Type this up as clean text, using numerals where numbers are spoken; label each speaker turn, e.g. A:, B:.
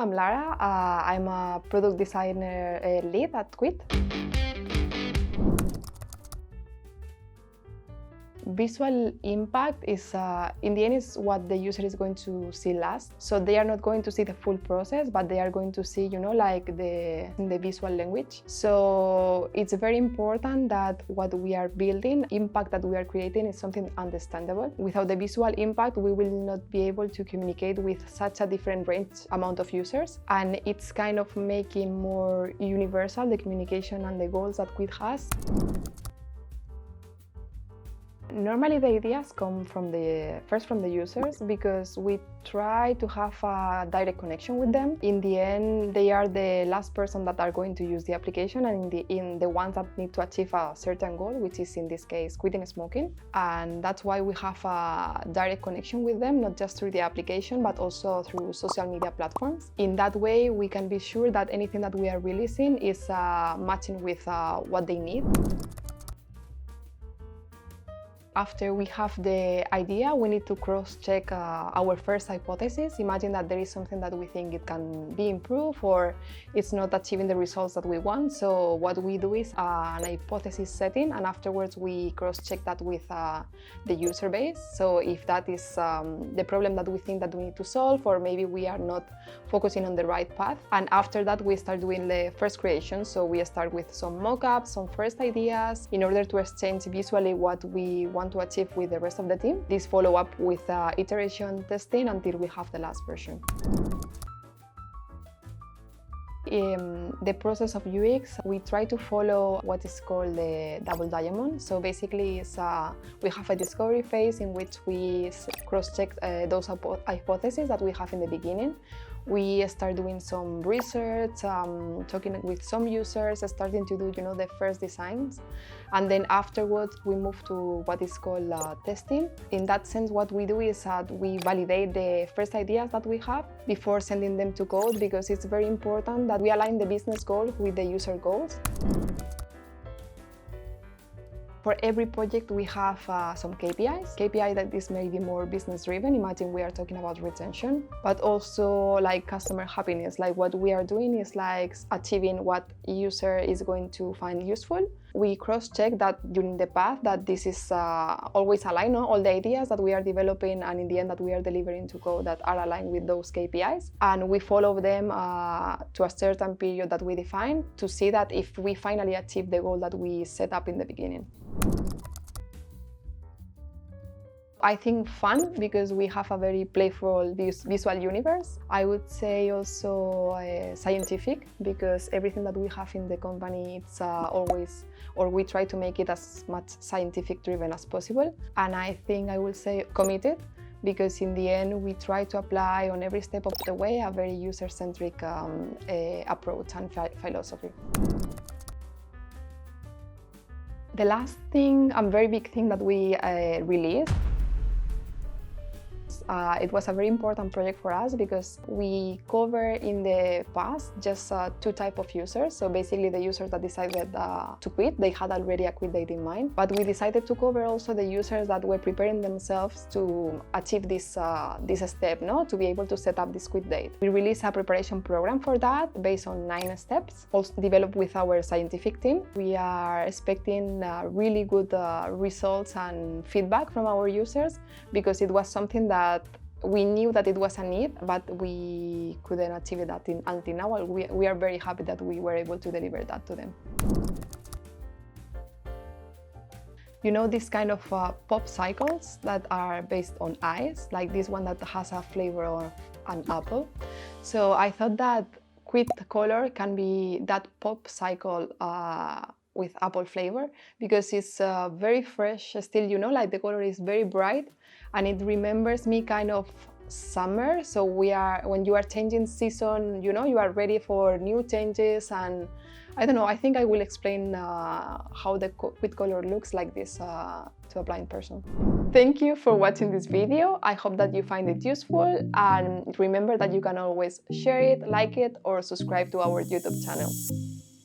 A: I'm Lara. I'm a product designer lead at Kwit. Visual impact is, in the end, is what the user is going to see last. So they are not going to see the full process, but they are going to see, like the visual language. So it's very important that what we are building, impact that we are creating, is something understandable. Without the visual impact, we will not be able to communicate with such a different range amount of users. And it's kind of making more universal the communication and the goals that Kwit has. Normally the ideas come from first from the users, because we try to have a direct connection with them. In the end, they are the last person that are going to use the application, and in the ones that need to achieve a certain goal, which is in this case quitting smoking. And that's why we have a direct connection with them, not just through the application, but also through social media platforms. In that way, we can be sure that anything that we are releasing is matching with what they need. After we have the idea, we need to cross-check our first hypothesis. Imagine that there is something that we think it can be improved, or it's not achieving the results that we want. So what we do is an hypothesis setting, and afterwards we cross-check that with the user base. So if that is the problem that we think that we need to solve, or maybe we are not focusing on the right path. And after that, we start doing the first creation. So we start with some mock-ups, some first ideas, in order to exchange visually what we want to achieve with the rest of the team. This follow up with iteration testing until we have the last version. In the process of UX, we try to follow what is called the double diamond. So basically, we have a discovery phase in which we cross-check those hypotheses that we have in the beginning. We start doing some research, talking with some users, starting to do the first designs. And then afterwards, we move to what is called testing. In that sense, what we do is we validate the first ideas that we have before sending them to code, because it's very important that we align the business goal with the user goals. For every project, we have some KPIs. KPI that is maybe more business-driven. Imagine we are talking about retention, but also like customer happiness. Like what we are doing is like achieving what user is going to find useful. We cross-check that during the path that this is always aligned, all the ideas that we are developing and in the end that we are delivering to code that are aligned with those KPIs. And we follow them to a certain period that we define to see that if we finally achieve the goal that we set up in the beginning. I think fun, because we have a very playful visual universe. I would say also scientific, because everything that we have in the company, it's always, or we try to make it as much scientific driven as possible. And I think I will say committed, because in the end we try to apply on every step of the way a very user-centric approach and philosophy. The last thing, a very big thing that we released, it was a very important project for us, because we cover in the past just two types of users. So basically the users that decided to quit, they had already a quit date in mind. But we decided to cover also the users that were preparing themselves to achieve this step, to be able to set up this quit date. We released a preparation program for that based on 9 steps, also developed with our scientific team. We are expecting really good results and feedback from our users, because it was something that we knew that it was a need, but we couldn't achieve that until now. We are very happy that we were able to deliver that to them. These kind of pop cycles that are based on ice, like this one that has a flavor of an apple. So I thought that Kwit color can be that pop cycle with apple flavor, because it's very fresh still, like the color is very bright, and it remembers me kind of summer. So when you are changing season, you are ready for new changes. And I don't know, I think I will explain how the Kwit color looks like this to a blind person. Thank you for watching this video. I hope that you find it useful, and remember that you can always share it, like it, or subscribe to our YouTube channel.